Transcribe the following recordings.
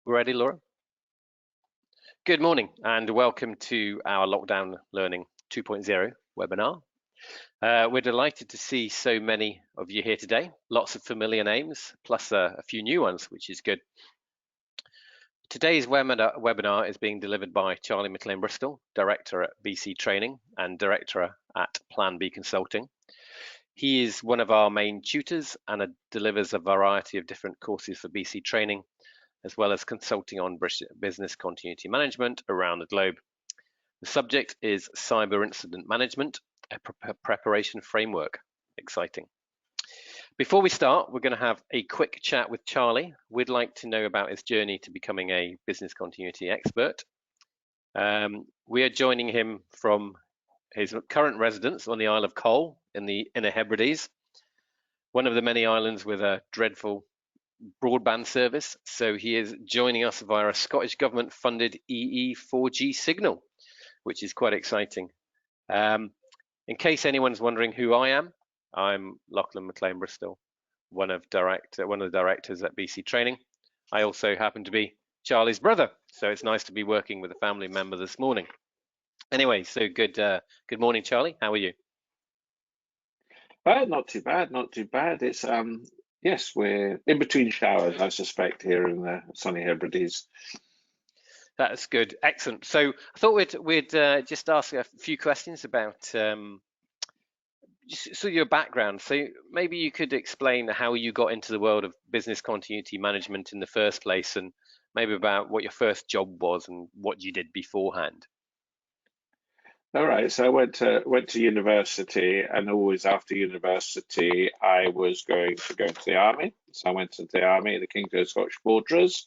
We're ready, Laura? Good morning and welcome to our Lockdown Learning 2.0 webinar. We're delighted to see so many of you here today. Lots of familiar names, plus a few new ones, which is good. Today's webinar is being delivered by Charlie Maclean-Bristol, Director at BC Training and Director at PlanB Consulting. He is one of our main tutors and delivers a variety of different courses for BC Training, as well as consulting on business continuity management around the globe. The subject is cyber incident management, a preparation framework. Exciting. Before we start, we're going to have a quick chat with Charlie. We'd like to know about his journey to becoming a business continuity expert. We are joining him from his current residence on the Isle of Coll in the Inner Hebrides, one of the many islands with a dreadful broadband service. So he is joining us via a Scottish government funded EE 4G signal, which is quite exciting. In case anyone's wondering who I am, I'm Lachlan Maclean-Bristol, one of the directors at BC Training. I also happen to be Charlie's brother, so it's nice to be working with a family member this morning. Anyway, so good morning, Charlie. How are you? Not too bad, not too bad. It's yes, we're in between showers, I suspect, here in the sunny Hebrides. That's good, excellent. So I thought we'd just ask a few questions about just sort of your background. So maybe you could explain how you got into the world of business continuity management in the first place, and maybe about what your first job was and what you did beforehand. All right, so I went to university, and always after university, I was going to go to the army. So I went to the army, the King George Scottish Borderers,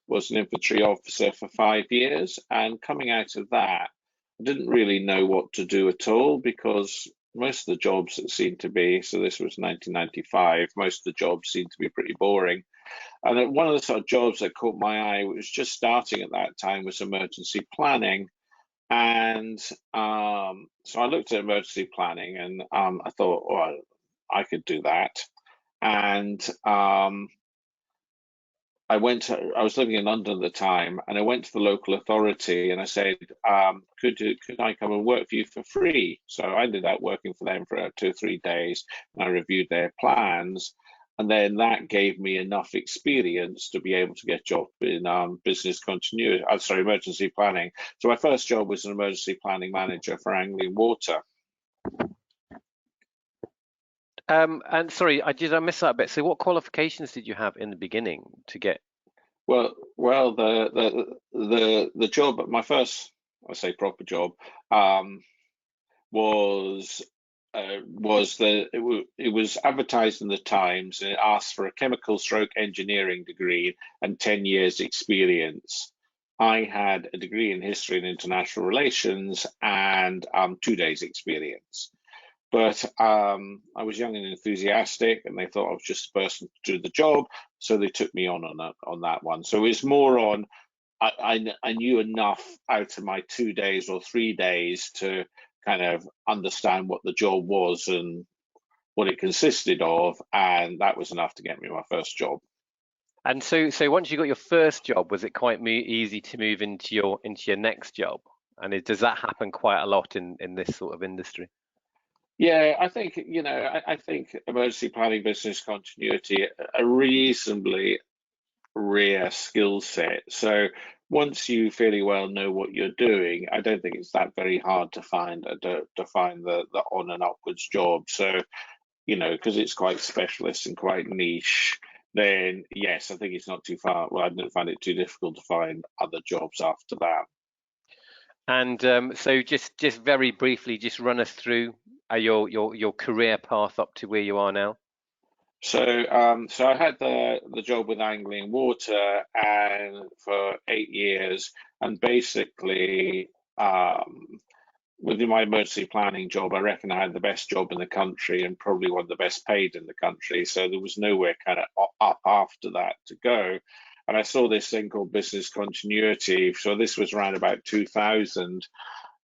was an infantry officer for 5 years, and coming out of that, I didn't really know what to do at all, because most of the jobs that seemed to be, so this was 1995, most of the jobs seemed to be pretty boring. And one of the sort of jobs that caught my eye, which was just starting at that time, was emergency planning. And so I looked at emergency planning, and I thought, well, I could do that. And I was living in London at the time, and I went to the local authority and I said, could I come and work for you for free? So I ended up working for them for 2 or 3 days, and I reviewed their plans. And then that gave me enough experience to be able to get a job in business continuity, emergency planning. So my first job was an emergency planning manager for Anglian Water. And sorry, did I miss that bit? So what qualifications did you have in the beginning to get? Well, the job, my first, I say proper job, it was advertised in the Times, and it asked for a chemical/engineering degree and 10 years experience. I had a degree in history and international relations and 2 days experience. But I was young and enthusiastic, and they thought I was just the person to do the job, so they took me on that one. So it's more on, I knew enough out of my 2 days or 3 days to kind of understand what the job was and what it consisted of, and that was enough to get me my first job. And so once you got your first job, was it quite easy to move into your next job? And does that happen quite a lot in this sort of industry? Yeah, I think, I think emergency planning, business continuity, a reasonably rare skill set. So once you fairly well know what you're doing, I don't think it's that very hard to find the on and upwards job. So, because it's quite specialist and quite niche, then yes, I think it's not too far. Well, I didn't find it too difficult to find other jobs after that. And so just very briefly, just run us through your career path up to where you are now. So I had the job with Anglian Water and for 8 years, and basically within my emergency planning job, I reckon I had the best job in the country and probably one of the best paid in the country. So there was nowhere kind of up after that to go. And I saw this thing called business continuity. So this was around about 2000.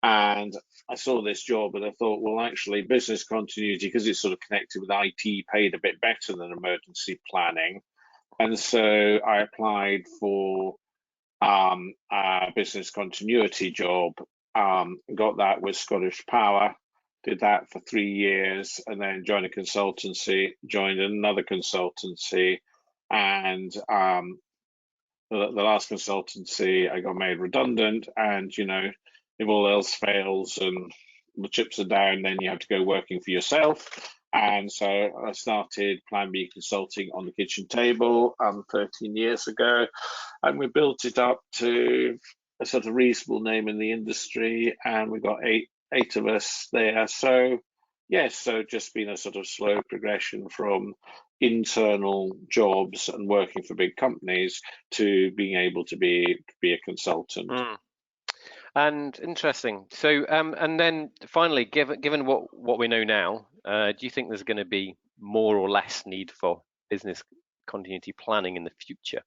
And I saw this job and I thought, well, actually, business continuity, because it's sort of connected with IT, paid a bit better than emergency planning. And so I applied for a business continuity job. Got that with Scottish Power, did that for 3 years, and then joined a consultancy, joined another consultancy, and the last consultancy I got made redundant. And if all else fails and the chips are down, then you have to go working for yourself. And so I started PlanB Consulting on the kitchen table 13 years ago, and we built it up to a sort of reasonable name in the industry, and we got eight of us there. So yes, so just been a sort of slow progression from internal jobs and working for big companies to being able to be a consultant. Mm. And interesting. So, and then finally, given what we know now, do you think there's going to be more or less need for business continuity planning in the future?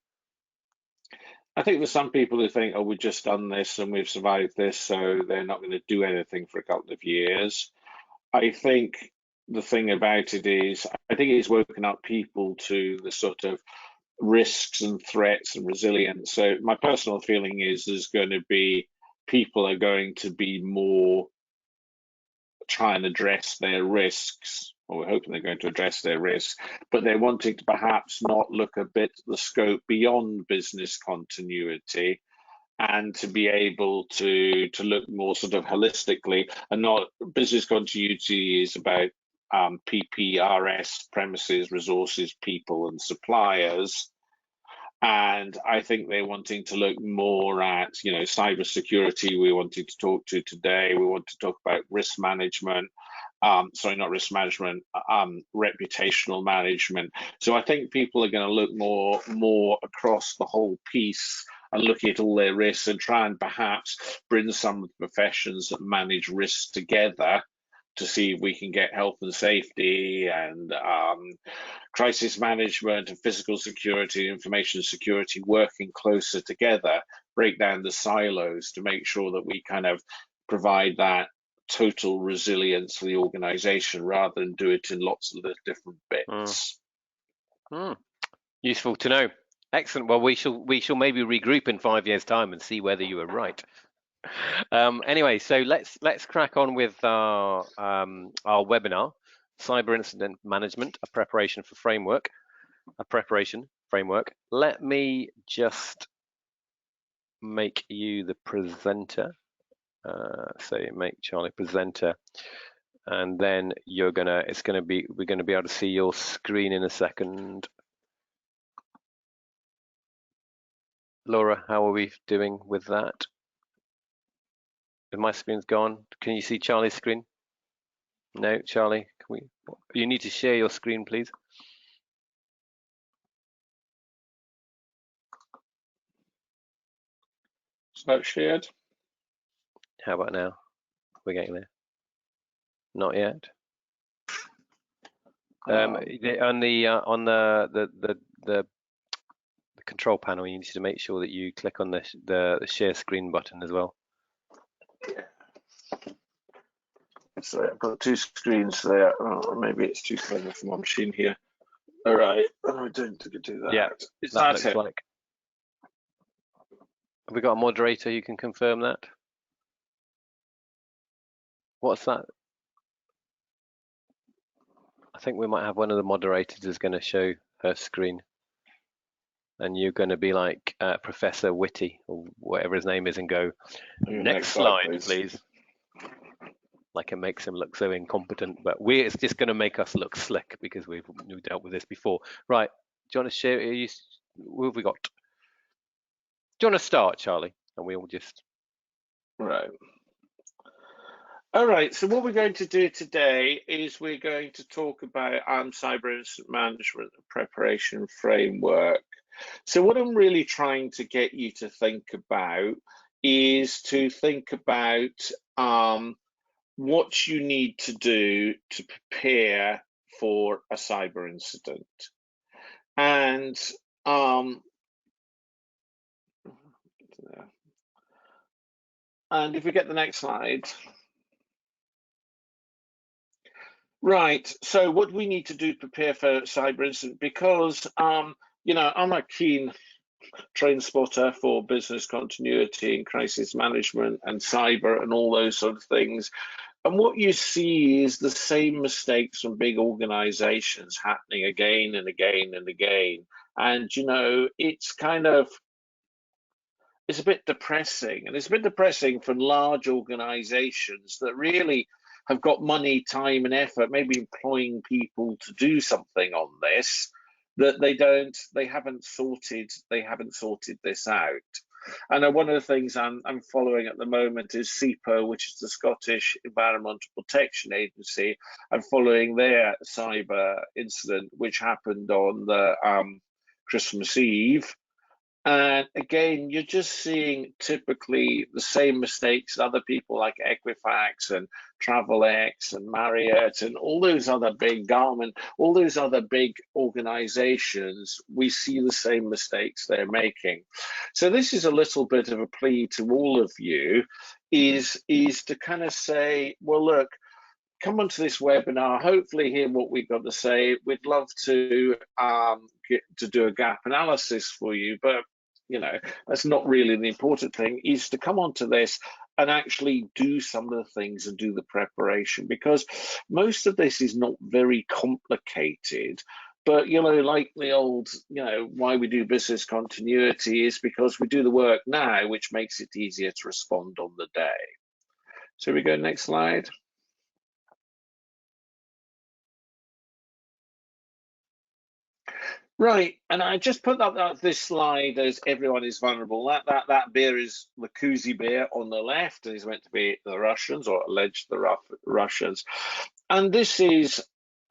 I think there's some people who think, oh, we've just done this and we've survived this, so they're not going to do anything for a couple of years. I think the thing about it is, I think it's woken up people to the sort of risks and threats and resilience. So my personal feeling is there's going to be people are going to be more try and address their risks, or we're hoping they're going to address their risks, but they're wanting to perhaps not look a bit at the scope beyond business continuity, and to be able to look more sort of holistically. And not business continuity is about PPRS, premises, resources, people, and suppliers. And I think they're wanting to look more at, cyber security. We wanted to talk to today. We want to talk about risk management. Sorry, not risk management, reputational management. So I think people are going to look more across the whole piece and look at all their risks and try and perhaps bring some of the professions that manage risks together to see if we can get health and safety and crisis management and physical security, information security working closer together, break down the silos to make sure that we kind of provide that total resilience for the organization rather than do it in lots of the different bits. Useful to know. Excellent. Well, we shall maybe regroup in 5 years' time and see whether you were right. Anyway, so let's crack on with our webinar, Cyber Incident Management, a preparation framework. Let me just make you the presenter. So make Charlie presenter, and then we're gonna be able to see your screen in a second. Laura, how are we doing with that? If my screen's gone, can you see Charlie's screen? No, Charlie, you need to share your screen, please. It's not shared. How about now? We're getting there. Not yet. On the control panel, you need to make sure that you click on the share screen button as well. Yeah. So I've got two screens there. Oh, maybe it's too clever for my machine here. All right, I don't think I do that. Yeah, that looks it? Like. Have we got a moderator who can confirm that? What's that? I think we might have one of the moderators is going to show her screen, and you're going to be like Professor Whitty or whatever his name is, and go next slide, please. Like it makes him look so incompetent, but it's just going to make us look slick because we've dealt with this before. Right? Do you want to share? What have we got? Do you want to start, Charlie? And we'll just. Right. All right, so what we're going to do today is we're going to talk about cyber incident management preparation framework. So what I'm really trying to get you to think about is to think about what you need to do to prepare for a cyber incident. And if we get the next slide. Right, so what we need to do to prepare for cyber incident, because I'm a keen train spotter for business continuity and crisis management and cyber and all those sort of things. And what you see is the same mistakes from big organizations happening again and again and again. And, it's a bit depressing. And it's a bit depressing for large organizations that really have got money, time, and effort, maybe employing people to do something on this, that they haven't sorted this out. And one of the things I'm following at the moment is SEPO, which is the Scottish Environmental Protection Agency. I'm following their cyber incident, which happened on the Christmas Eve. And again, you're just seeing typically the same mistakes that other people like Equifax and TravelX and Marriott and all those other big Garmin, all those other big organizations, we see the same mistakes they're making. So this is a little bit of a plea to all of you, is to kind of say, well, look, come onto this webinar, hopefully hear what we've got to say. We'd love to do a gap analysis for you, but that's not really the important thing, is to come onto this and actually do some of the things and do the preparation, because most of this is not very complicated. But, like the old, why we do business continuity is because we do the work now, which makes it easier to respond on the day. So we go next slide. Right, and I just put up this slide as everyone is vulnerable. That bear is the Kuzi bear on the left, and he's meant to be the Russians, or alleged the Russians. And this is,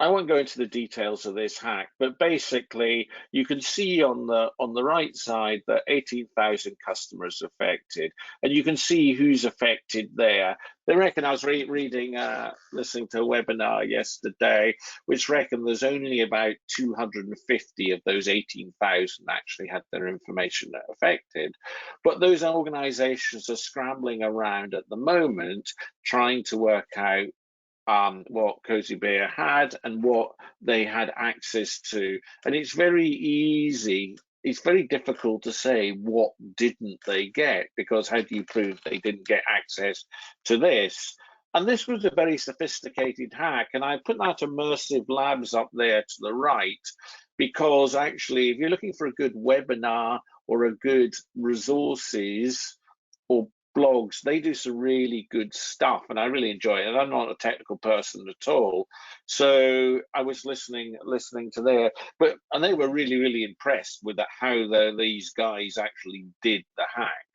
I won't go into the details of this hack, but basically you can see on the right side that 18,000 customers affected, and you can see who's affected there. They reckon, I was listening to a webinar yesterday, which reckon there's only about 250 of those 18,000 actually had their information affected. But those organizations are scrambling around at the moment, trying to work out what Cozy Bear had and what they had access to. And it's very easy. It's very difficult to say what didn't they get, because how do you prove they didn't get access to this? And this was a very sophisticated hack. And I put that Immersive Labs up there to the right, because actually, if you're looking for a good webinar or a good resources or blogs, they do some really good stuff, and I really enjoy it. And I'm not a technical person at all, so I was listening to there, and they were really impressed with how these guys actually did the hack.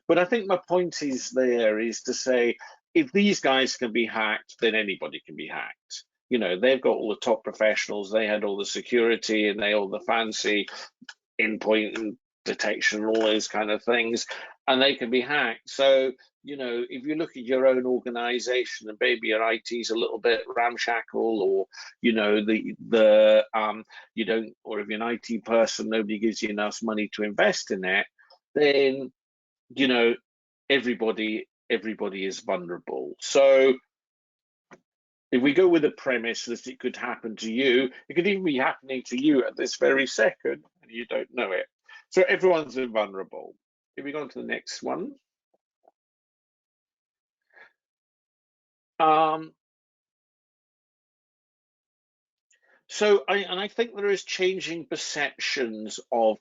But I think my point is to say, if these guys can be hacked, then anybody can be hacked. They've got all the top professionals, they had all the security, and they all the fancy endpoint and detection and all those kind of things, and they can be hacked. So, if you look at your own organization and maybe your IT is a little bit ramshackle, or, you don't, or if you're an IT person, nobody gives you enough money to invest in it, then, everybody is vulnerable. So if we go with the premise that it could happen to you, it could even be happening to you at this very second, and you don't know it. So everyone's vulnerable. If we go on to the next one. I think there is changing perceptions of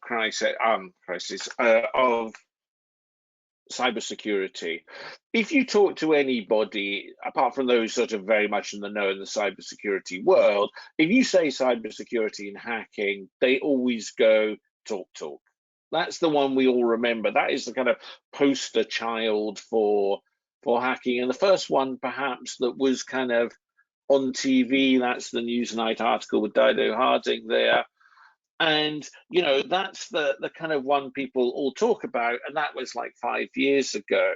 of cybersecurity. If you talk to anybody, apart from those sort of very much in the know in the cybersecurity world, if you say cybersecurity and hacking, they always go talk. That's the one we all remember. That is the kind of poster child for hacking. And the first one, perhaps, that was kind of on TV, that's the Newsnight article with Dido Harding there. And, that's the kind of one people all talk about, and that was like 5 years ago.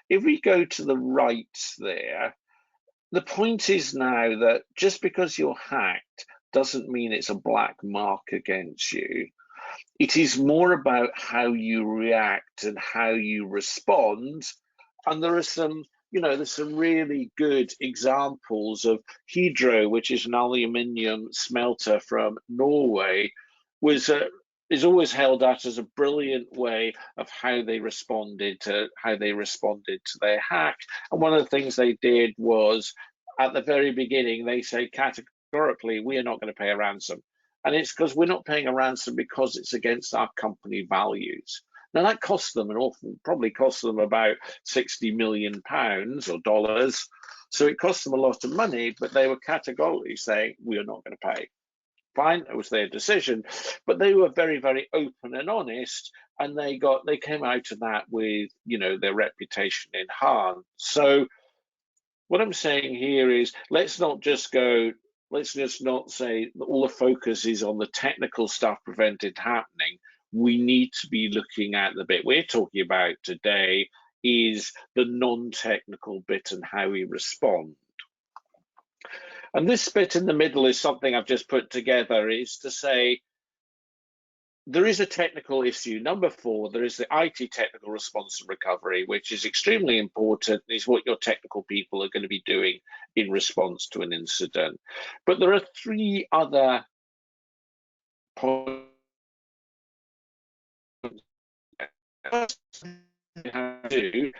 If we go to the right there, the point is now that just because you're hacked doesn't mean it's a black mark against you. It is more about how you react and how you respond. And there are there's some really good examples of Hydro, which is an aluminium smelter from Norway, was is always held out as a brilliant way of how they responded to their hack. And one of the things they did was, at the very beginning, they say categorically, we are not going to pay a ransom. And it's because we're not paying a ransom because it's against our company values. Now that cost them probably cost them about £60 million or dollars. So it cost them a lot of money, but they were categorically saying, we are not going to pay. Fine, it was their decision, but they were very, very open and honest, and they came out of that with, their reputation in hand. So what I'm saying here is, let's not just not say that all the focus is on the technical stuff prevent it happening. We need to be looking at the bit we're talking about today is the non-technical bit and how we respond. And this bit in the middle is something I've just put together, is to say there is a technical issue. Number 4, there is the IT technical response and recovery, which is extremely important. Is what your technical people are going to be doing in response to an incident. But there are 3 other points you have to do.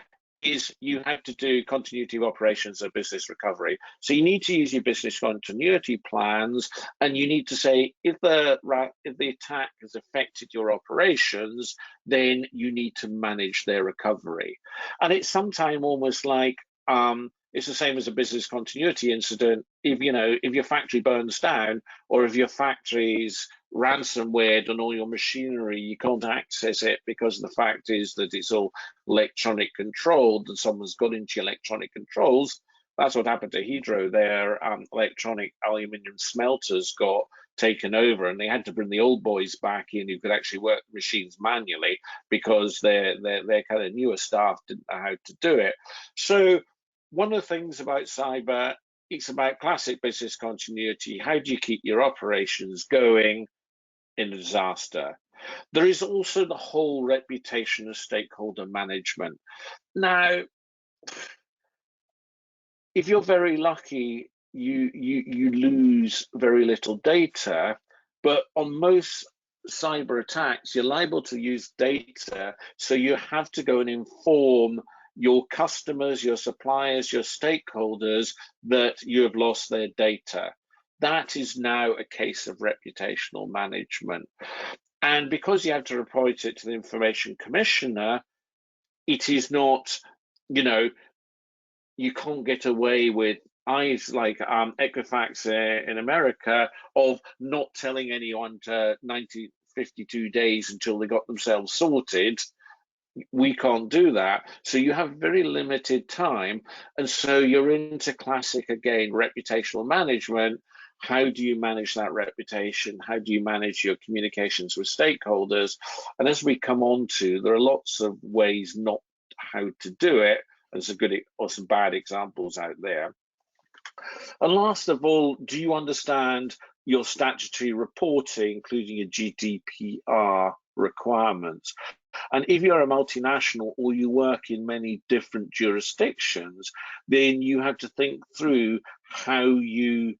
You have to do continuity of operations and business recovery. So you need to use your business continuity plans, and you need to say, if the attack has affected your operations, then you need to manage their recovery. And it's sometimes almost like it's the same as a business continuity incident. If your factory burns down, or if your factory's ransomware on all your machinery, you can't access it because the fact is that it's all electronic controlled and someone's got into your electronic controls. That's what happened to Hydro. Their electronic aluminium smelters got taken over, and they had to bring the old boys back in who could actually work machines manually because their kind of newer staff didn't know how to do it. So one of the things about cyber, it's about classic business continuity. How do you keep your operations going in a disaster? There is also the whole reputation of stakeholder management. Now, if you're very lucky, you lose very little data, but on most cyber attacks, you're liable to use data, so you have to go and inform your customers, your suppliers, your stakeholders that you have lost their data. That is now a case of reputational management. And because you have to report it to the Information Commissioner, it is not, you can't get away with eyes like Equifax in America of not telling anyone to 52 days until they got themselves sorted. We can't do that. So you have very limited time. And so you're into classic, again, reputational management. How do you manage that reputation? How do you manage your communications with stakeholders? And as we come on to, there are lots of ways not how to do it. And some good or some bad examples out there. And last of all, do you understand your statutory reporting, including your GDPR requirements? And if you're a multinational or you work in many different jurisdictions, then you have to think through how you're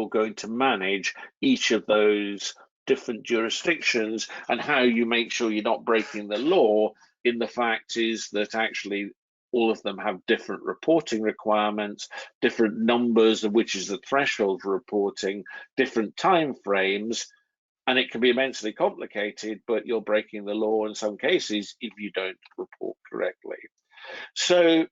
going to manage each of those different jurisdictions and how you make sure you're not breaking the law. In the fact is that actually all of them have different reporting requirements, different numbers of which is the threshold for reporting, different time frames. And it can be immensely complicated, but you're breaking the law in some cases if you don't report correctly. So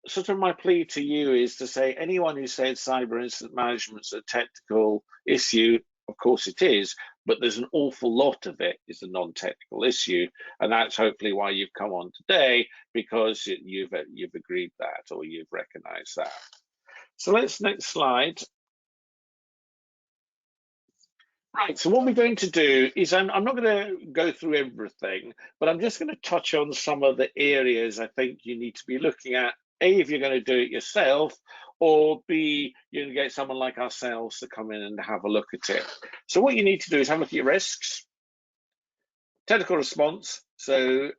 sort of my plea to you is to say, anyone who says cyber incident management is a technical issue, of course it is, but there's an awful lot of it is a non-technical issue. And that's hopefully why you've come on today, because you've agreed that, or you've recognized that. So next slide. Right, so what we're going to do is I'm not going to go through everything, but I'm just going to touch on some of the areas I think you need to be looking at. A, if you're going to do it yourself, or B, you're going to get someone like ourselves to come in and have a look at it. So what you need to do is have a look at your risks, technical response. So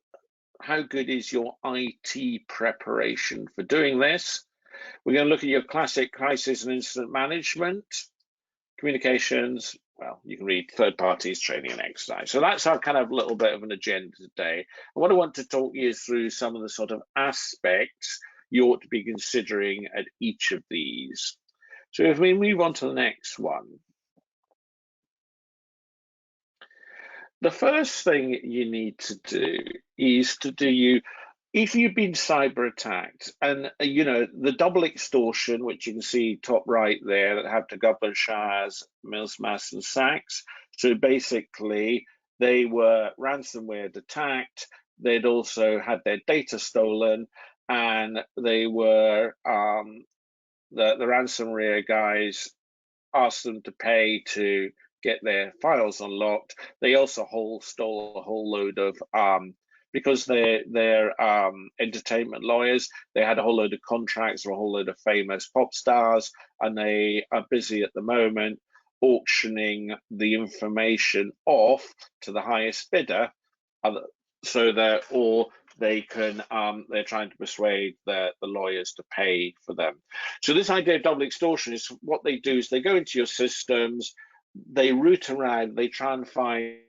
how good is your IT preparation for doing this? We're going to look at your classic crisis and incident management, communications, well, you can read third parties training and exercise. So that's our kind of little bit of an agenda today. And what I want to talk you through some of the sort of aspects you ought to be considering at each of these. So if we move on to the next one. The first thing you need to do is if you've been cyber attacked, and you know the double extortion, which you can see top right there, that have to govern Shires, Mills, Mass, and Sachs. So basically, they were ransomware attacked. They'd also had their data stolen, and they were the ransomware guys asked them to pay to get their files unlocked. They also stole a whole load of because they're entertainment lawyers. They had a whole load of contracts for a whole load of famous pop stars, and they are busy at the moment auctioning the information off to the highest bidder, so that they can they're trying to persuade the lawyers to pay for them. So this idea of double extortion is what they do is they go into your systems, they root around, they try and find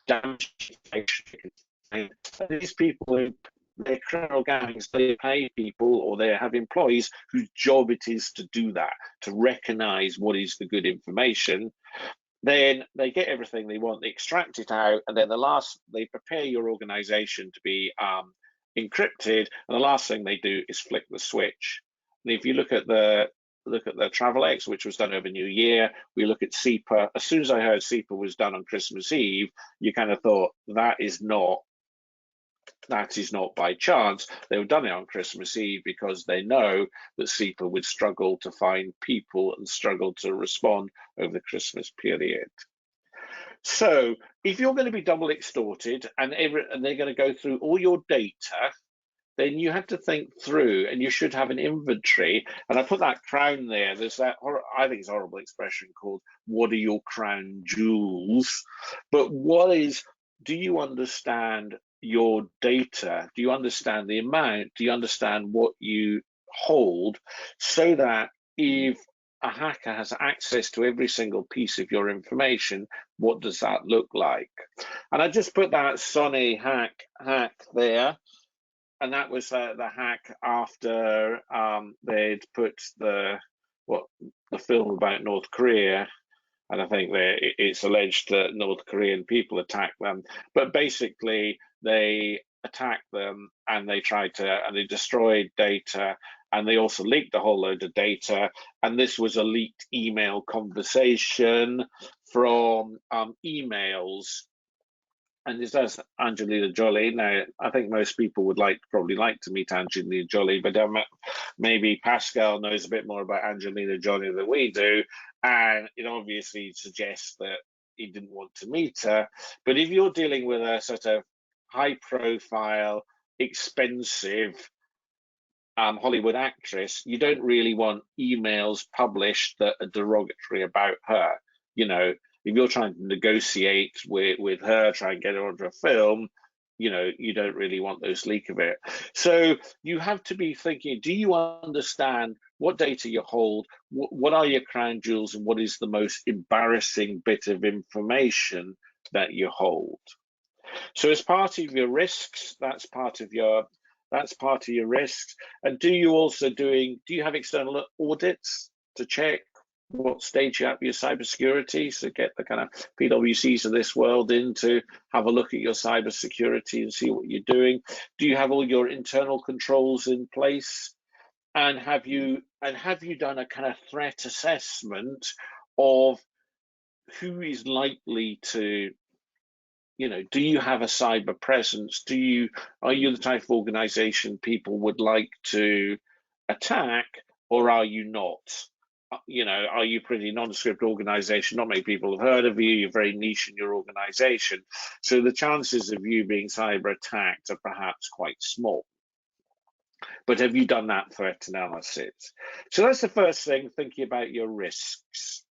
damage information. These people, they're criminal gangs, they pay people or they have employees whose job it is to do that, to recognize what is the good information. Then they get everything they want, they extract it out, and then they prepare your organization to be encrypted, and the last thing they do is flick the switch. And if you look at the Travel X, which was done over New Year, we look at SEPA. As soon as I heard SEPA was done on Christmas Eve, you kind of thought that is not by chance. They've done it on Christmas Eve because they know that SEPA would struggle to find people and struggle to respond over the Christmas period. So if you're going to be double extorted and they're going to go through all your data, then you have to think through, and you should have an inventory. And I put that crown there. There's that, I think it's a horrible expression called, what are your crown jewels? But do you understand your data? Do you understand the amount? Do you understand what you hold? So that if a hacker has access to every single piece of your information, what does that look like? And I just put that Sonny hack there. And that was the hack after they'd put the film about North Korea, and I think it's alleged that North Korean people attacked them. But basically, they attacked them and they destroyed data, and they also leaked a whole load of data. And this was a leaked email conversation from emails. And this is Angelina Jolie. Now, I think most people would probably like to meet Angelina Jolie, but maybe Pascal knows a bit more about Angelina Jolie than we do, and it obviously suggests that he didn't want to meet her. But if you're dealing with a sort of high-profile, expensive Hollywood actress, you don't really want emails published that are derogatory about her. You know, if you're trying to negotiate with her, try and get her onto a film, you know, you don't really want those leak of it. So you have to be thinking, do you understand what data you hold? What are your crown jewels, and what is the most embarrassing bit of information that you hold? So as part of your risks, that's part of your risks. And do you have external audits to check what stage you have your cybersecurity? So get the kind of PwCs of this world in to have a look at your cybersecurity and see what you're doing. Do you have all your internal controls in place? And have you done a kind of threat assessment of who is likely to, you know, do you have a cyber presence? Are you the type of organization people would like to attack, or are you not? You know, are you a pretty nondescript organization? Not many people have heard of you. You're very niche in your organization. So the chances of you being cyber attacked are perhaps quite small. But have you done that threat analysis? So that's the first thing, thinking about your risks.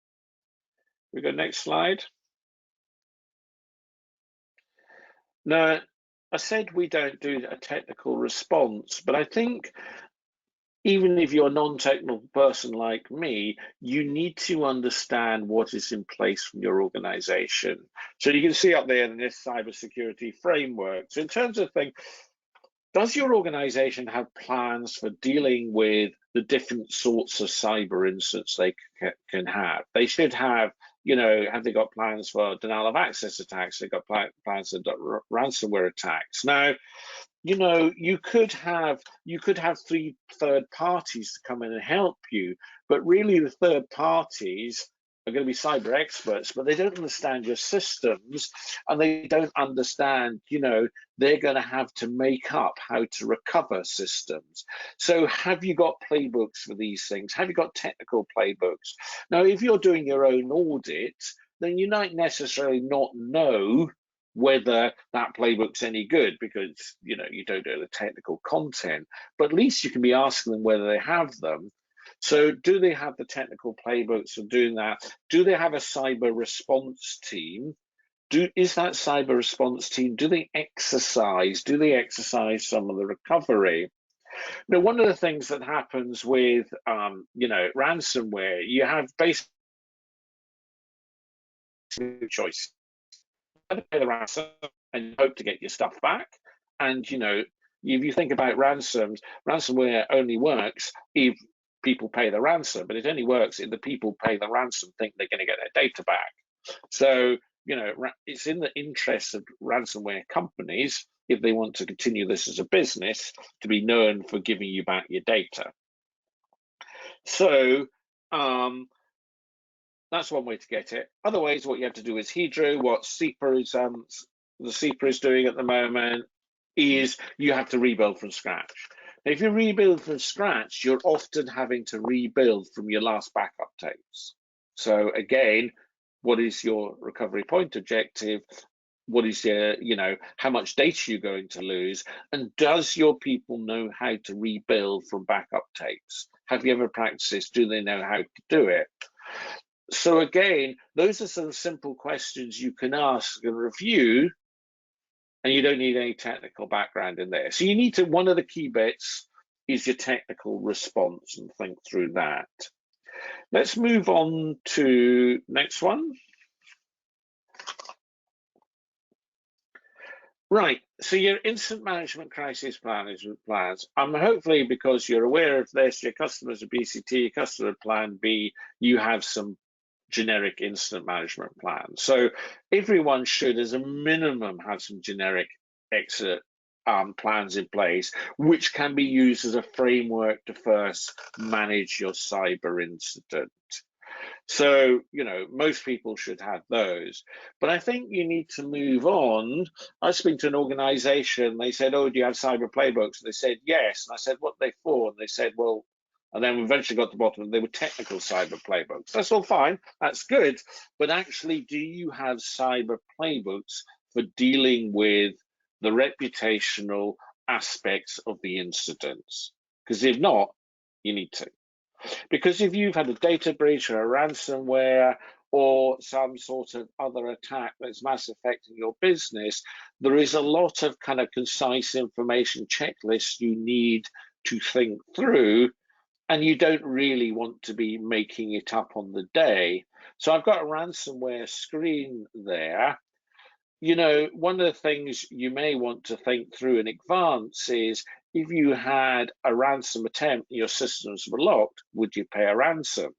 We go next slide. Now, I said we don't do a technical response, but I think even if you're a non-technical person like me, you need to understand what is in place from your organization. So you can see up there in this cybersecurity framework. So in terms of things, does your organization have plans for dealing with the different sorts of cyber incidents they can have? They should have, have they got plans for denial of access attacks? They've got plans for ransomware attacks. Now, you could have three third parties to come in and help you, but really the third parties are going to be cyber experts, but they don't understand your systems, and they don't understand, they're going to have to make up how to recover systems. So have you got playbooks for these things? Have you got technical playbooks? Now, if you're doing your own audit, then you might necessarily not know whether that playbook's any good, because you don't know the technical content, but at least you can be asking them whether they have them. So do they have the technical playbooks for doing that? Do they have a cyber response team? Is that cyber response team, do they exercise some of the recovery? Now, one of the things that happens with ransomware, you have basically choice: either pay the ransom and hope to get your stuff back. And if you think about ransomware only works if people pay the ransom, but it only works if the people pay the ransom think they're going to get their data back. So it's in the interest of ransomware companies, if they want to continue this as a business, to be known for giving you back your data. So that's one way to get it. Other ways, what you have to do is Hedro. What the CIPA is doing at the moment is you have to rebuild from scratch. Now, if you rebuild from scratch, you're often having to rebuild from your last backup tapes. So again, what is your recovery point objective? What is your, how much data you're going to lose? And does your people know how to rebuild from backup tapes? Have you ever practiced this? Do they know how to do it? So again, those are some simple questions you can ask and review, and you don't need any technical background in there. So you need to, one of the key bits is your technical response, and think through that. Let's move on to next one. Right, so your incident management crisis plans. Hopefully, because you're aware of this, your customers are BCT, your customer PlanB, you have some generic incident management plans. So everyone should, as a minimum, have some generic exit plans in place, which can be used as a framework to first manage your cyber incident. So, most people should have those. But I think you need to move on. I speak to an organization, they said, oh, do you have cyber playbooks? And they said, yes. And I said, what are they for? And they said, well, and then we eventually got to the bottom, they were technical cyber playbooks. That's all fine, that's good. But actually, do you have cyber playbooks for dealing with the reputational aspects of the incidents? Because if not, you need to. Because if you've had a data breach or a ransomware or some sort of other attack that's mass affecting your business, there is a lot of kind of concise information checklists you need to think through, and you don't really want to be making it up on the day. So I've got a ransomware screen there. One of the things you may want to think through in advance is, if you had a ransom attempt and your systems were locked, would you pay a ransom?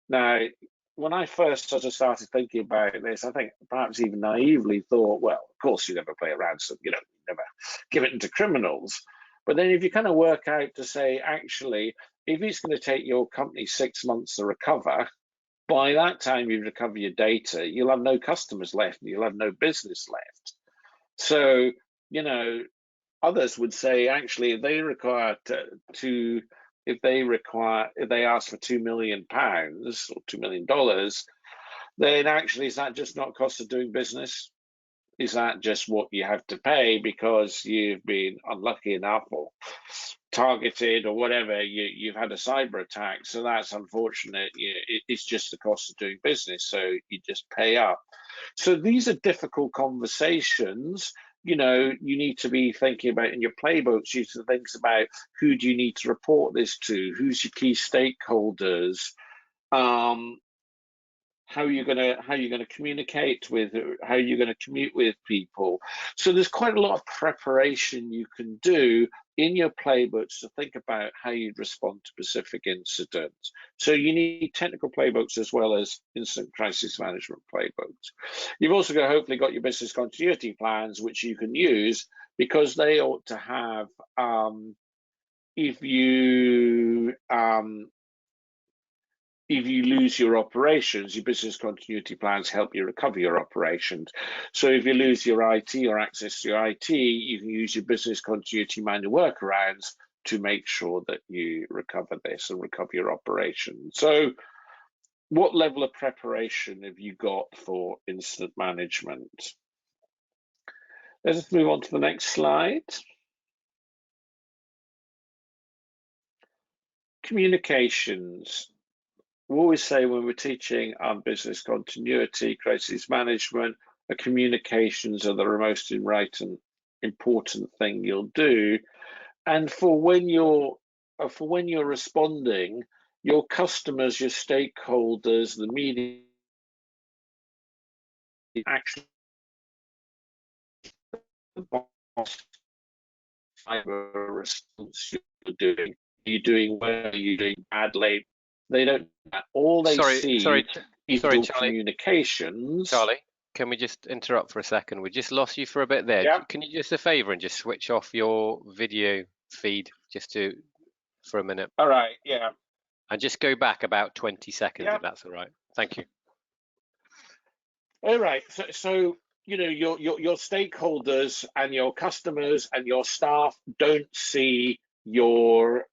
Now, when I first sort of started thinking about this, I think perhaps even naively thought, well, of course you never pay a ransom, you never give it into criminals. But then if you kind of work out to say, actually, if it's going to take your company 6 months to recover, by that time you recover your data, you'll have no customers left, and you'll have no business left. So, others would say, actually, if they ask for £2 million or $2 million, then actually, is that just not cost of doing business? Is that just what you have to pay because you've been unlucky enough or targeted or whatever, you've had a cyber attack? So that's unfortunate. It's just the cost of doing business, so you just pay up. So these are difficult conversations. you know, you need to be thinking about in your playbooks, you to think about who do you need to report this to, who's your key stakeholders, how you're gonna communicate with, how you're gonna commute with people. So there's quite a lot of preparation you can do in your playbooks to think about how you'd respond to specific incidents. So you need technical playbooks as well as incident crisis management playbooks. You've also hopefully got your business continuity plans, which you can use, because they ought to have, if you lose your operations, your business continuity plans help you recover your operations. So if you lose your IT or access to your IT, you can use your business continuity manual workarounds to make sure that you recover this and recover your operations. So what level of preparation have you got for incident management? Let's move on to the next slide. Communications. We always say when we're teaching business continuity, crisis management, communications are the most important thing you'll do. And for when you're responding, your customers, your stakeholders, the media, actually cyber response you're doing. Are you doing well? Are you doing badly? They don't. All they see is your communications. Charlie, can we just interrupt for a second? We just lost you for a bit there. Yeah. Can you just a favor and just switch off your video feed for a minute? All right. Yeah. And just go back about 20 seconds, if that's all right. Thank you. All right. So you know, your stakeholders and your customers and your staff don't see your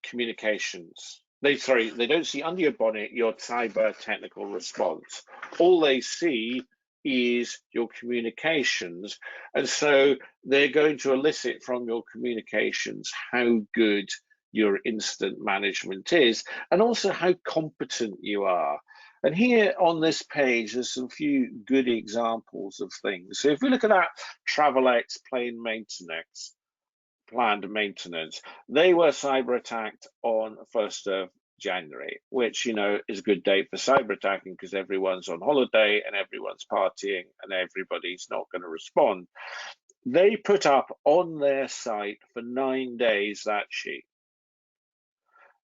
communications. They don't see under your bonnet your cyber technical response. All they see is your communications, and so they're going to elicit from your communications how good your incident management is, and also how competent you are. And here on this page, there's some few good examples of things. So if we look at that Travelex planned maintenance, they were cyber attacked on 1st of January, which, you know, is a good date for cyber attacking because everyone's on holiday and everyone's partying and everybody's not going to respond. They put up on their site for 9 days that sheet.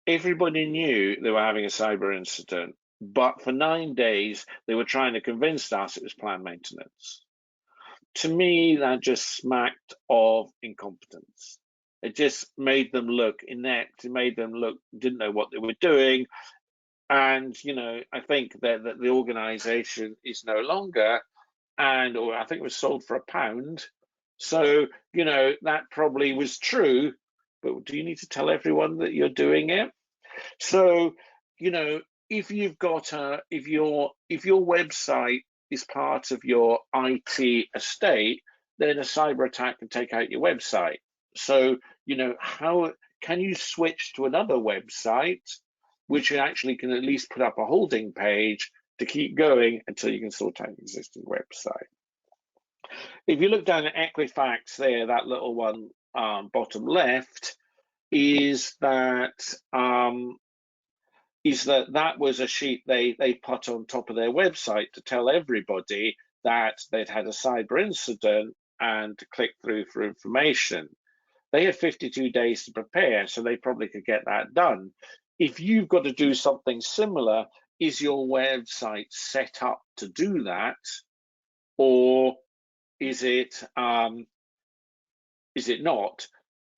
Everybody knew they were having a cyber incident, but for 9 days, they were trying to convince us it was planned maintenance. To me, that just smacked of incompetence. It just made them look inept. It made them look, didn't know what they were doing. And, you know, I think that the organization is no longer, or I think it was sold for £1. So, you know, that probably was true, but do you need to tell everyone that you're doing it? So, you know, if you've got if your website is part of your IT estate, then a cyber attack can take out your website. So, you know, how can you switch to another website, which actually can at least put up a holding page to keep going until you can sort out an existing website? If you look down at Equifax there, that little one bottom left, is that that was a sheet they put on top of their website to tell everybody that they'd had a cyber incident and to click through for information. They had 52 days to prepare, so they probably could get that done. If you've got to do something similar, is your website set up to do that, or is it not?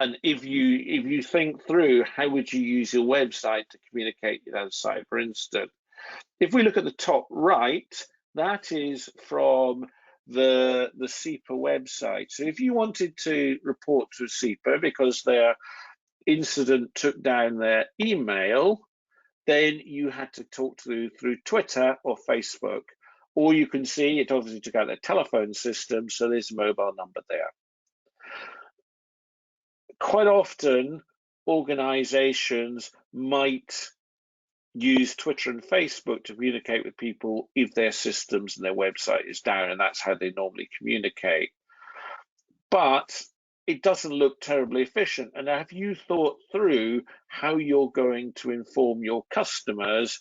And if you think through, how would you use your website to communicate that cyber incident? If we look at the top right, that is from the SEPA website. So if you wanted to report to SEPA because their incident took down their email, then you had to talk through Twitter or Facebook. Or you can see it obviously took out their telephone system, so there's a mobile number there. Quite often, organizations might use Twitter and Facebook to communicate with people if their systems and their website is down, and that's how they normally communicate. but it doesn't look terribly efficient. And have you thought through how you're going to inform your customers?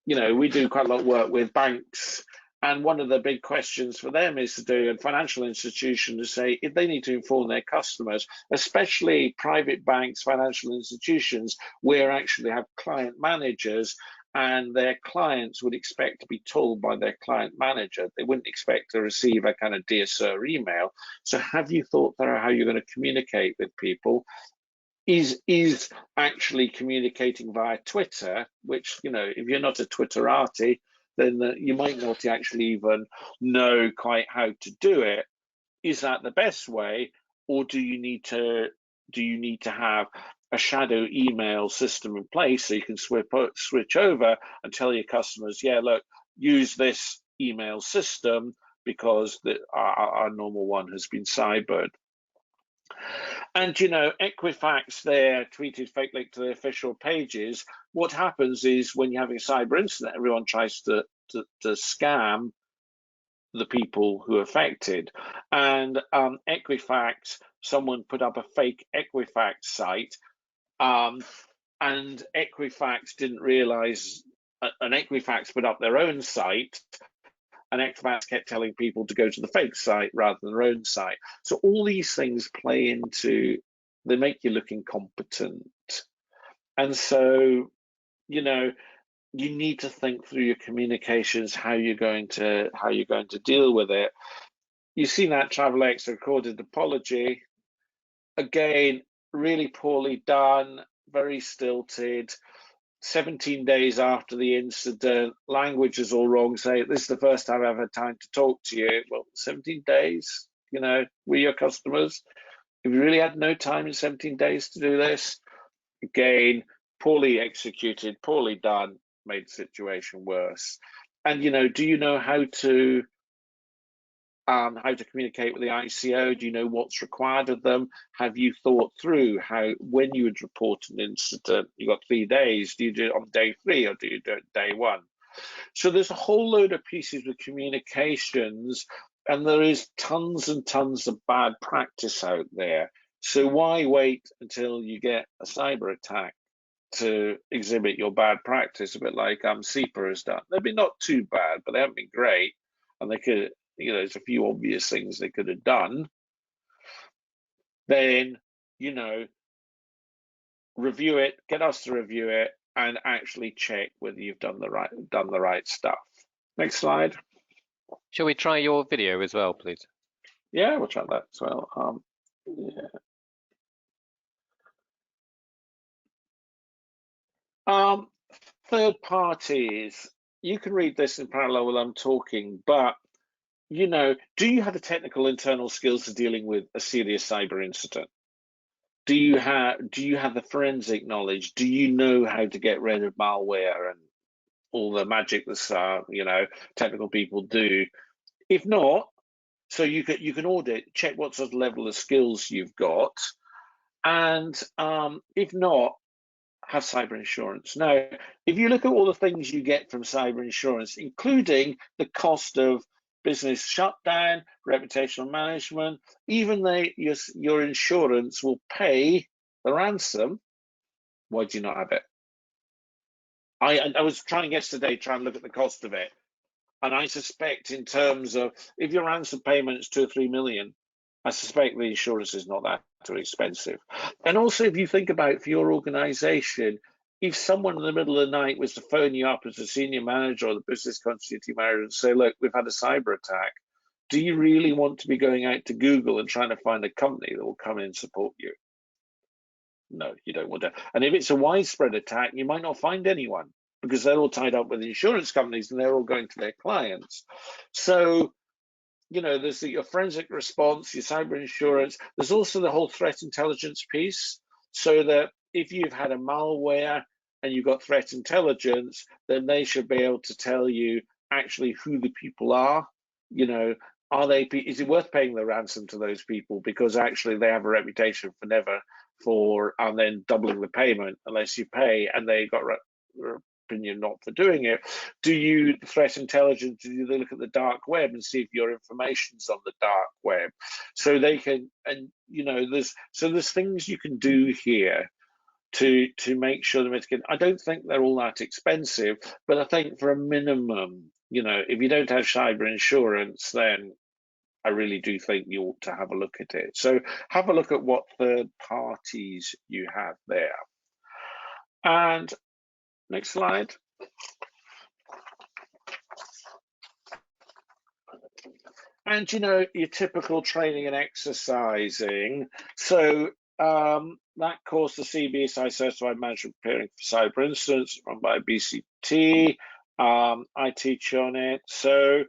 You know, we do quite a lot of work with banks, and one of the big questions for them is to do, and financial institutions, to say if they need to inform their customers, especially private banks, financial institutions, where actually have client managers, and their clients would expect to be told by their client manager. They wouldn't expect to receive a kind of dear sir email. So have you thought through how you're going to communicate with people? Is actually communicating via Twitter, which, you know, if you're not a Twitterati, then you might not actually even know quite how to do it. Is that the best way, or do you need to have a shadow email system in place so you can switch over and tell your customers, yeah, look, use this email system because our normal one has been cybered? And, you know, Equifax there tweeted fake link to the official pages. What happens is when you're having a cyber incident, everyone tries to scam the people who are affected. And Equifax, someone put up a fake Equifax site, and Equifax didn't realize, and Equifax put up their own site, and Equifax kept telling people to go to the fake site rather than their own site. So all these things play into, they make you look incompetent. And so, you know, you need to think through your communications, how you're going to deal with it. You've seen that TravelX recorded apology. Again, really poorly done, very stilted. 17 days after the incident, language is all wrong. Say, this is the first time I've had time to talk to you. Well, 17 days, you know, we're your customers. If you really had no time in 17 days to do this, again, poorly executed, poorly done, made the situation worse. And, you know, do you know how to communicate with the ICO? Do you know what's required of them? Have you thought through how, when you would report an incident, you got 3 days, do you do it on day 3 or do you do it day 1? So there's a whole load of pieces with communications, and there is tons and tons of bad practice out there. So why wait until you get a cyber attack to exhibit your bad practice? A bit like SEPA has done. They've been not too bad, but they haven't been great, and they could, you know, there's a few obvious things they could have done. Then, you know, review it, get us to review it, and actually check whether you've done the right stuff. Next slide. Shall we try your video as well, please? Yeah, we'll try that as well. Yeah. Third parties. You can read this in parallel while I'm talking, but, you know, do you have the technical internal skills for dealing with a serious cyber incident? Do you have the forensic knowledge? Do you know how to get rid of malware and all the magic that you know, technical people do? If not, so you can audit, check what sort of level of skills you've got, and if not, have cyber insurance. Now, if you look at all the things you get from cyber insurance, including the cost of business shutdown, reputational management, even your insurance will pay the ransom, why do you not have it? I was trying yesterday, trying to look at the cost of it, and I suspect in terms of, if your ransom payment is 2 or 3 million, I suspect the insurance is not that too expensive. And also, if you think about, for your organization, if someone in the middle of the night was to phone you up as a senior manager or the business continuity manager and say, look, we've had a cyber attack, do you really want to be going out to Google and trying to find a company that will come in and support you? No, you don't want to. And if it's a widespread attack, you might not find anyone because they're all tied up with insurance companies and they're all going to their clients. So, you know, there's your forensic response, your cyber insurance. There's also the whole threat intelligence piece, so that if you've had a malware and you've got threat intelligence, then they should be able to tell you actually who the people are. You know, is it worth paying the ransom to those people, because actually they have a reputation and then doubling the payment unless you pay, and they got opinion not for doing it. Do you threat intelligence? Do you look at the dark web and see if your information's on the dark web? So they can, and you know, there's things you can do here to make sure that I don't think they're all that expensive, but I think for a minimum, you know, if you don't have cyber insurance, then I really do think you ought to have a look at it. So have a look at what third parties you have there. And next slide. And you know, your typical training and exercising. So that course, the CBSI Certified Management Preparing for Cyber Incidents, run by BCT. I teach on it. So,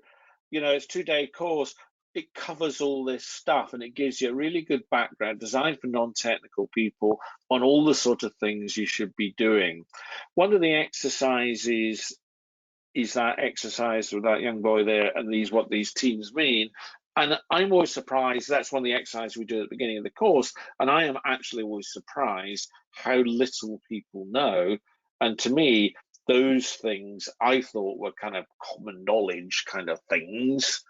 you know, it's a 2-day course. It covers all this stuff and it gives you a really good background designed for non-technical people on all the sort of things you should be doing. One of the exercises is that exercise with that young boy there, and what these teams mean. And I'm always surprised, that's one of the exercises we do at the beginning of the course, and I am actually always surprised how little people know. And to me, those things I thought were kind of common knowledge kind of things.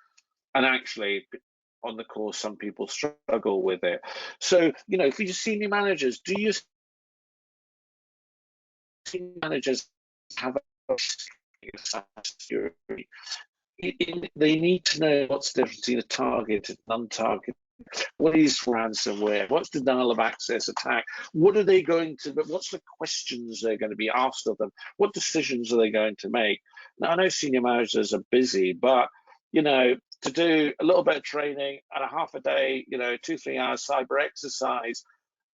And actually, on the course, some people struggle with it. So, you know, for your senior managers, do your senior managers have a security? They need to know what's the difference between a targeted and untargeted. What is ransomware? What's denial of access attack? What are they going to, but what's the questions they're going to be asked of them? What decisions are they going to make? Now, I know senior managers are busy, but, you know, to do a little bit of training and a half a day, you know, 2-3 hours cyber exercise,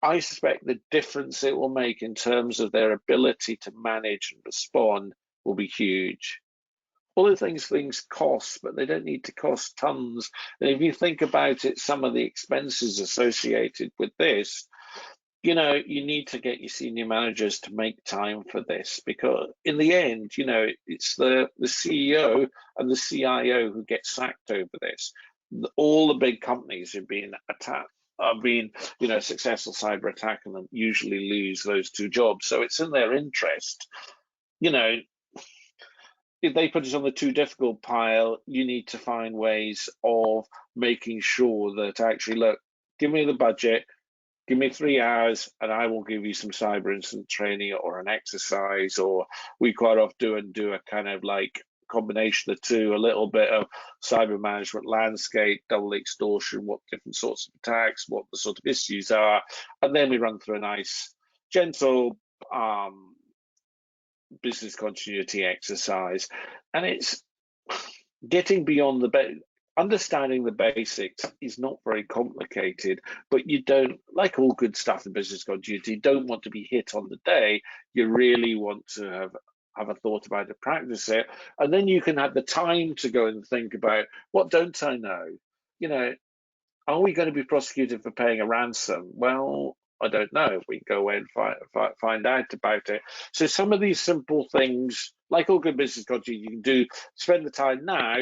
I suspect the difference it will make in terms of their ability to manage and respond will be huge. All the things cost, but they don't need to cost tons. And if you think about it, some of the expenses associated with this, you know, you need to get your senior managers to make time for this, because in the end, you know, it's the CEO and the CIO who get sacked over this. All the big companies have been attacked. You know, successful cyber attack, and them usually lose those 2 jobs. So it's in their interest, you know. If they put it on the too difficult pile, you need to find ways of making sure that actually, look, give me the budget, give me 3 hours, and I will give you some cyber incident training or an exercise. Or we quite often do a kind of like combination of 2, a little bit of cyber management landscape, double extortion, what different sorts of attacks, what the sort of issues are, and then we run through a nice, gentle business continuity exercise. And it's getting beyond understanding the basics is not very complicated, but you don't, like all good stuff in business continuity, you don't want to be hit on the day. You really want to have a thought about it, practice it, and then you can have the time to go and think about, what don't I know? You know, are we going to be prosecuted for paying a ransom? Well, I don't know. We can go away and find out about it. So some of these simple things, like all good business continuity, you can do, spend the time now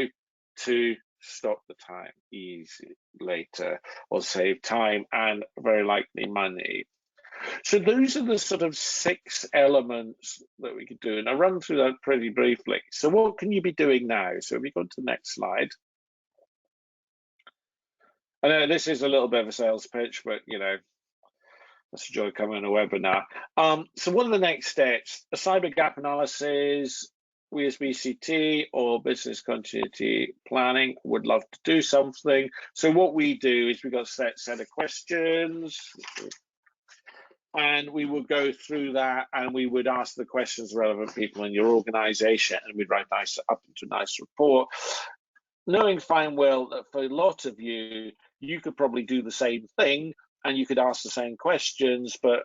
to stop the time easy later, or save time and very likely money. So those are the sort of 6 elements that we could do, and I'll run through that pretty briefly. So what can you be doing now? So if we go to the next slide. I know this is a little bit of a sales pitch, but you know, that's a joy coming on a webinar. So what are the next steps? A cyber gap analysis. We as BCT or business continuity planning would love to do something. So what we do is we've got a set of questions, and we would go through that, and we would ask the questions relevant people in your organization, and we'd write up into a nice report. Knowing fine well that for a lot of you, you could probably do the same thing and you could ask the same questions, but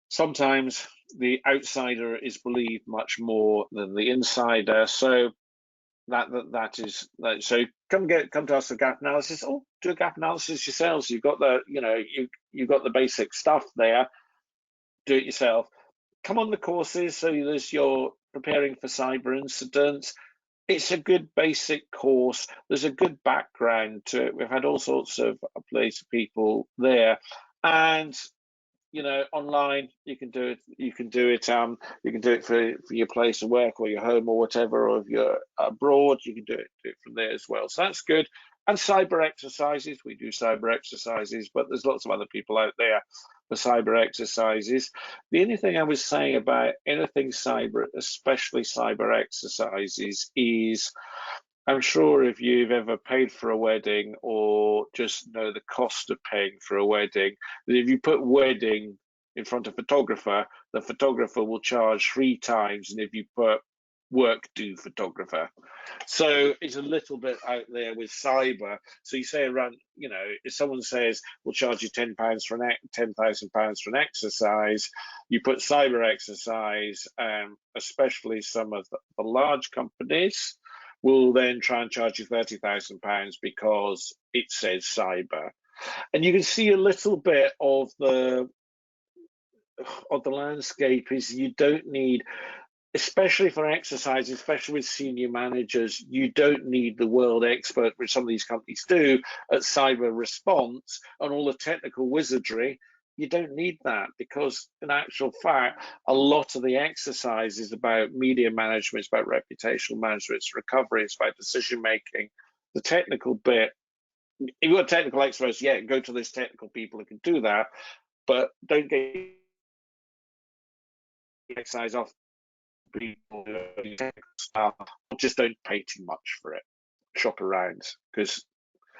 sometimes the outsider is believed much more than the insider. So so come to us for gap analysis, or do a gap analysis yourselves. You've got the, you know, you've got the basic stuff there. Do it yourself. Come on the courses. So there's your preparing for cyber incidents. It's a good basic course. There's a good background to it. We've had all sorts of people there, and online. You can do it. You can do it. You can do it for your place of work or your home or whatever. Or if you're abroad, you can do it from there as well. So that's good. And cyber exercises. We do cyber exercises, but there's lots of other people out there for cyber exercises. The only thing I was saying about anything cyber, especially cyber exercises, is I'm sure if you've ever paid for a wedding or just know the cost of paying for a wedding, that if you put wedding in front of photographer, the photographer will charge 3 times, and if you put work do photographer. So it's a little bit out there with cyber. So you say around, if someone says we'll charge you £10 for £10,000 for an exercise, you put cyber exercise, especially some of the large companies will then try and charge you £30,000 because it says cyber. And you can see a little bit of the landscape is you don't need, especially for exercise, especially with senior managers, you don't need the world expert, which some of these companies do, at cyber response and all the technical wizardry. You don't need that, because in actual fact, a lot of the exercise is about media management, it's about reputational management, it's recovery, it's about decision making. The technical bit, if you've got technical experts, yeah, go to those technical people who can do that, but don't get exercise off people who are doing technical stuff. Just don't pay too much for it. Shop around, because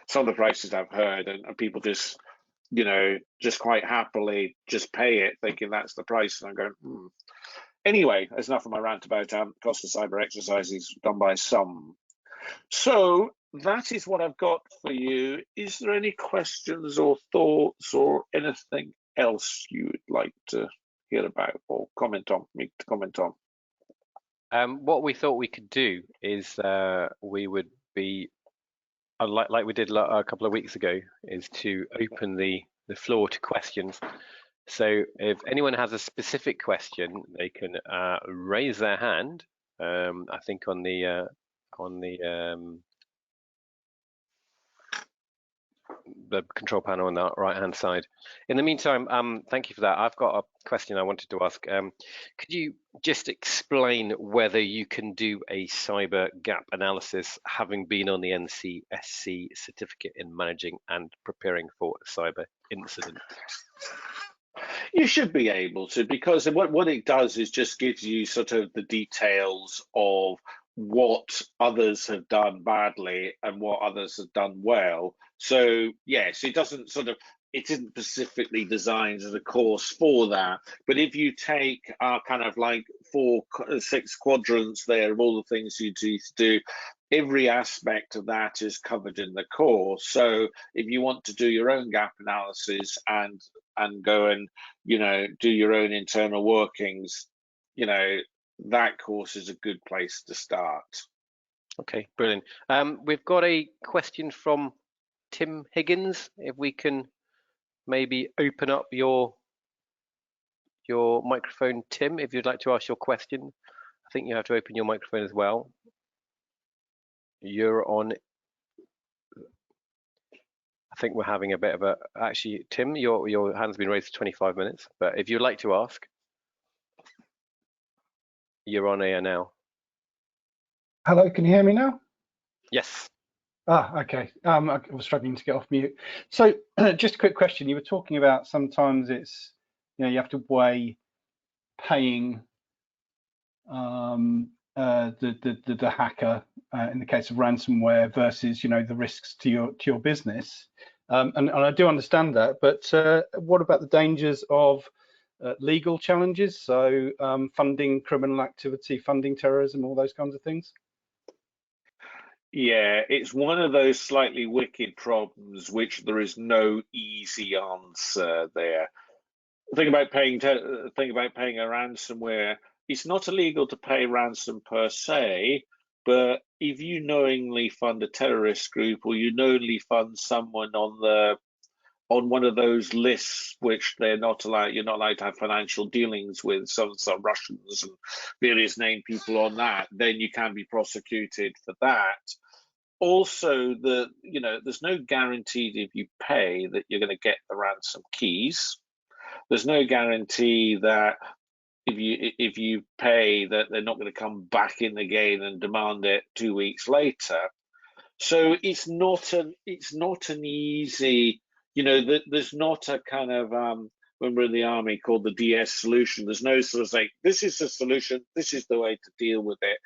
some of the prices I've heard, and people just just quite happily just pay it, thinking that's the price, and I'm going, Anyway, that's enough of my rant about cost of cyber exercises done by some. So that is what I've got for you. Is there any questions or thoughts or anything else you would like to hear about or comment on? What we thought we could do is we would be like we did a couple of weeks ago, is to open the floor to questions. So if anyone has a specific question, they can raise their hand. I think on the control panel on the right-hand side. In the meantime, thank you for that. I've got a question I wanted to ask. Could you just explain whether you can do a cyber gap analysis, having been on the NCSC certificate in managing and preparing for a cyber incident? You should be able to, because what it does is just gives you sort of the details of what others have done badly and what others have done well. So yes, it isn't specifically designed as a course for that. But if you take kind of like 6 quadrants there of all the things you need to do, every aspect of that is covered in the course. So if you want to do your own gap analysis and go and do your own internal workings, that course is a good place to start. Okay, brilliant. We've got a question from Tim Higgins. If we can maybe open up your microphone, Tim, if you'd like to ask your question. I think you have to open your microphone as well. You're on. I think we're having a bit of actually, Tim, your hand's been raised for 25 minutes, but if you'd like to ask, you're on air now. Hello, can you hear me now? Yes. Okay. I was struggling to get off mute. So just a quick question. You were talking about sometimes it's, you have to weigh paying the hacker in the case of ransomware versus, the risks to your business. And I do understand that, but what about the dangers of legal challenges? So funding criminal activity, funding terrorism, all those kinds of things? Yeah, it's one of those slightly wicked problems which there is no easy answer there. Think about paying a ransomware. It's not illegal to pay ransom per se, but if you knowingly fund a terrorist group, or you knowingly fund someone on one of those lists which you're not allowed to have financial dealings with, some Russians and various named people on that, then you can be prosecuted for that. Also, there's no guarantee that if you pay that you're going to get the ransom keys. there's no guarantee that if you pay that they're not going to come back in again and demand it 2 weeks later. So it's not an easy, there's not a kind of when we're in the army called the DS solution. There's no sort of say, this is the solution, this is the way to deal with it.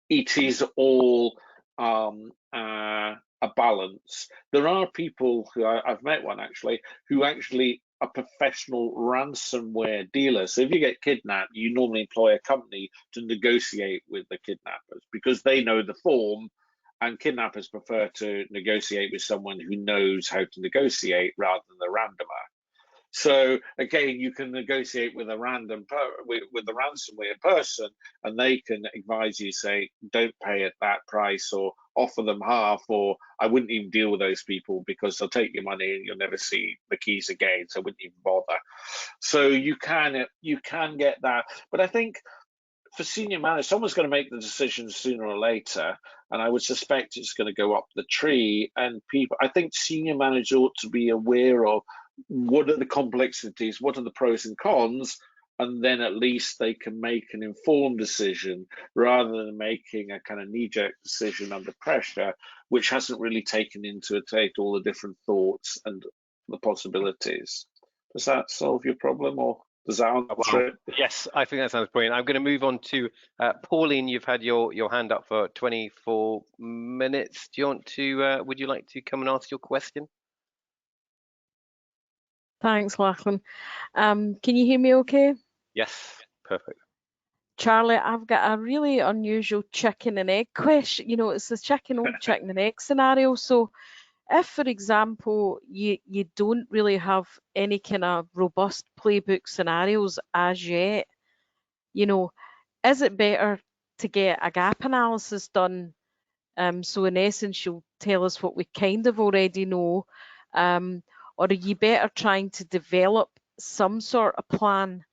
It is all a balance. There are people who I've met one actually who actually are professional ransomware dealers. So if you get kidnapped, you normally employ a company to negotiate with the kidnappers because they know the form, and kidnappers prefer to negotiate with someone who knows how to negotiate rather than the randomer. So again, you can negotiate with a with the ransomware person, and they can advise you, say, don't pay at that price, or offer them half, or I wouldn't even deal with those people because they'll take your money and you'll never see the keys again. So I wouldn't even bother. So you can get that, but I think for senior managers, someone's going to make the decision sooner or later, and I would suspect it's going to go up the tree. And I think senior managers ought to be aware of what are the complexities, what are the pros and cons, and then at least they can make an informed decision rather than making a kind of knee-jerk decision under pressure, which hasn't really taken into account all the different thoughts and the possibilities. Does that solve your problem, or does that answer it? Yes, I think that sounds brilliant. I'm going to move on to Pauline. You've had your hand up for 24 minutes. Do you want to? Would you like to come and ask your question? Thanks, Lachlan. Can you hear me okay? Yes, perfect. Charlie, I've got a really unusual chicken and egg question. It's the chicken and egg scenario. So if, for example, you don't really have any kind of robust playbook scenarios as yet, is it better to get a gap analysis done? So in essence, you'll tell us what we kind of already know, or are you better trying to develop some sort of plan,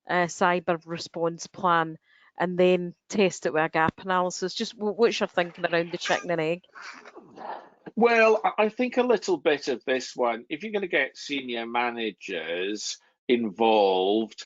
cyber response plan, and then test it with a gap analysis? Just what's your thinking around the chicken and egg? Well, I think a little bit of this one, if you're going to get senior managers involved,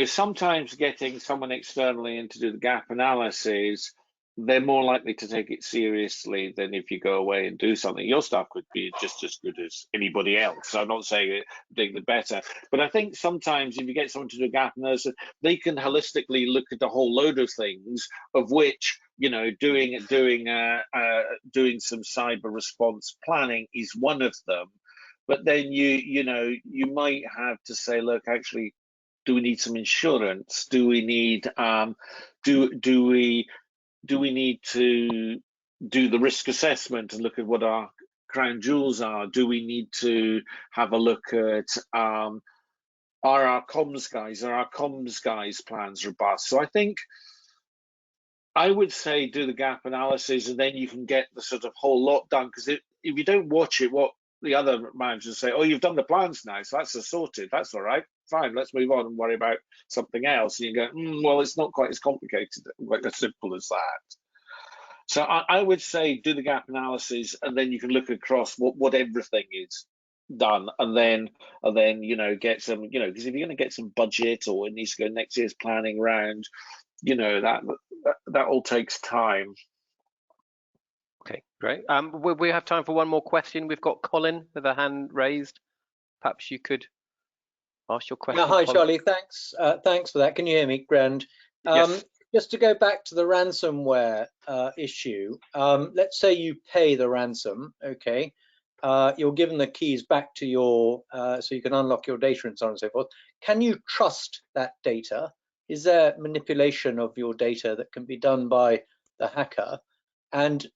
sometimes getting someone externally in to do the gap analysis, they're more likely to take it seriously than if you go away and do something. Your stuff could be just as good as anybody else. I'm not saying the better, but I think sometimes if you get someone to do a gap analysis, they can holistically look at a whole load of things, of which doing some cyber response planning is one of them. But then you might have to say, look, actually, do we need some insurance? Do we need do we need to do the risk assessment and look at what our crown jewels are? Do we need to have a look at are our comms guys plans robust? So I think I would say do the gap analysis, and then you can get the sort of whole lot done. Because if you don't watch it, what the other managers say, oh, you've done the plans now, so that's sorted. That's all right. Fine, let's move on and worry about something else. And you go, well, it's not quite as complicated, quite as simple as that. So I would say do the gap analysis, and then you can look across what everything is done, and then get some, because if you're going to get some budget, or it needs to go next year's planning round, that all takes time. Okay, great. We have time for one more question. We've got Colin with a hand raised. Perhaps you could ask your question. Hi, Colin. Charlie. Thanks. Thanks for that. Can you hear me? Grand. Yes. Just to go back to the ransomware issue, let's say you pay the ransom. Okay, you're given the keys back to your, so you can unlock your data and so on and so forth. Can you trust that data? Is there manipulation of your data that can be done by the hacker? And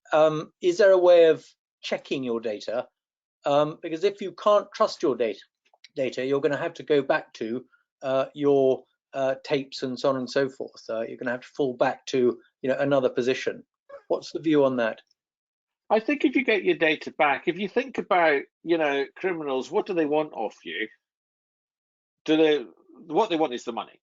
is there a way of checking your data? Because if you can't trust your data, you're going to have to go back to your tapes and so on and so forth. You're going to have to fall back to another position. What's the view on that? I think if you get your data back, if you think about criminals, what do they want off you? What they want is the money.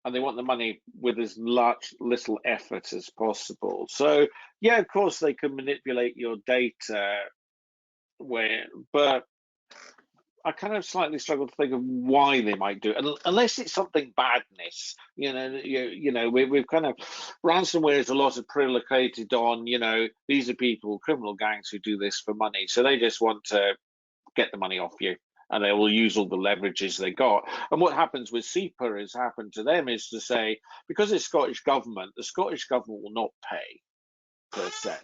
And they want the money with as little effort as possible. So yeah, of course they can manipulate your data, but I kind of slightly struggle to think of why they might do it, unless it's something badness. We've kind of ransomware is a lot of predicated on, these are people, criminal gangs who do this for money, so they just want to get the money off you, and they will use all the leverages they got. And what happens with SEPA has happened to them is to say, because it's Scottish government, the Scottish government will not pay per se,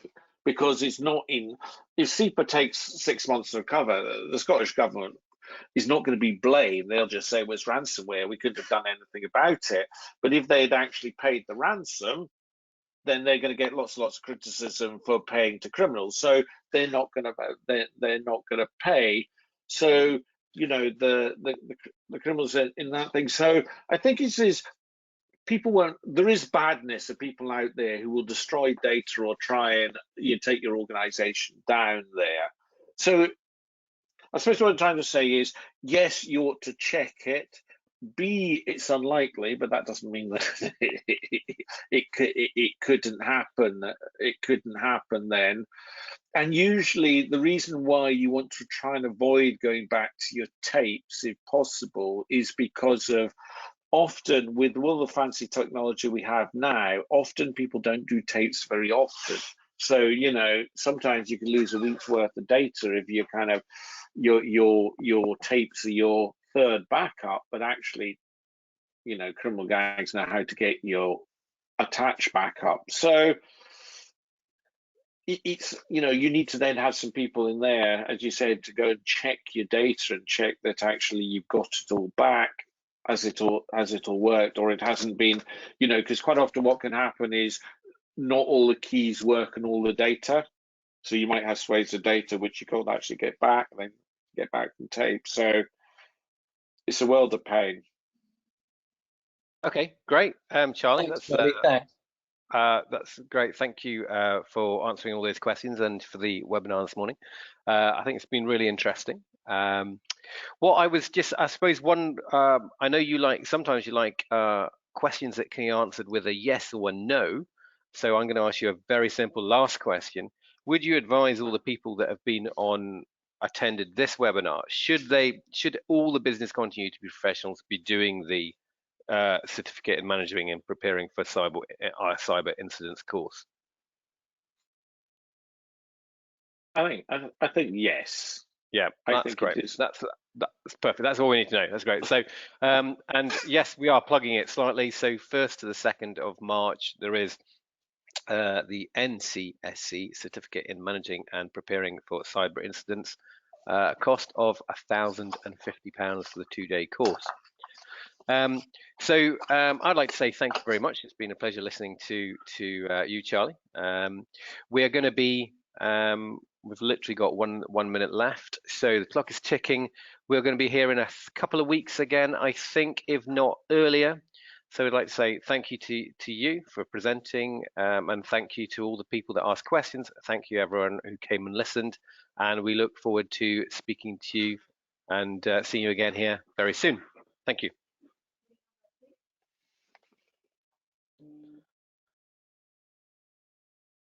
because it's not in. If SEPA takes 6 months to recover, the Scottish government is not going to be blamed. They'll just say, well, it's ransomware, we couldn't have done anything about it. But if they'd actually paid the ransom, then they're going to get lots and lots of criticism for paying to criminals. So they're not going to pay. So the criminals in that thing. So I think it's people won't. There is badness of people out there who will destroy data or try and take your organization down there. So I suppose what I'm trying to say is, yes, you ought to check it. B, it's unlikely, but that doesn't mean that it couldn't happen. It couldn't happen then. And usually the reason why you want to try and avoid going back to your tapes, if possible, is because of often with all the fancy technology we have now, often people don't do tapes very often. So, sometimes you can lose a week's worth of data if you kind of your tapes are your third backup, but actually, criminal gangs know how to get your attached backup. So it's you need to then have some people in there, as you said, to go and check your data and check that actually you've got it all back as it all worked, or it hasn't been, because quite often what can happen is not all the keys work and all the data. So you might have swathes of data which you can't actually get back, then get back from tape. So it's a world of pain. Okay, great, Charlie. Thanks, Charlie. Thanks. That's great. Thank you for answering all those questions and for the webinar this morning. I think it's been really interesting. What I was just, I suppose, I know sometimes you like questions that can be answered with a yes or a no. So I'm going to ask you a very simple last question. Would you advise all the people that have been attended this webinar, should all the business continuity professionals be doing the certificate in managing and preparing for cyber incidents course? I think yes. Yeah, that's great. That's perfect. That's all we need to know. That's great. So, and yes, we are plugging it slightly. So 1st to the 2nd of March, there is the NCSC certificate in managing and preparing for cyber incidents, a cost of £1,050 for the 2-day course. So I'd like to say thank you very much. It's been a pleasure listening to you, Charlie. We are going to be, we've literally got one minute left, so the clock is ticking. We're going to be here in a couple of weeks again, I think, if not earlier. So I'd like to say thank you to you for presenting, and thank you to all the people that asked questions. Thank you everyone who came and listened, and we look forward to speaking to you and seeing you again here very soon. Thank you.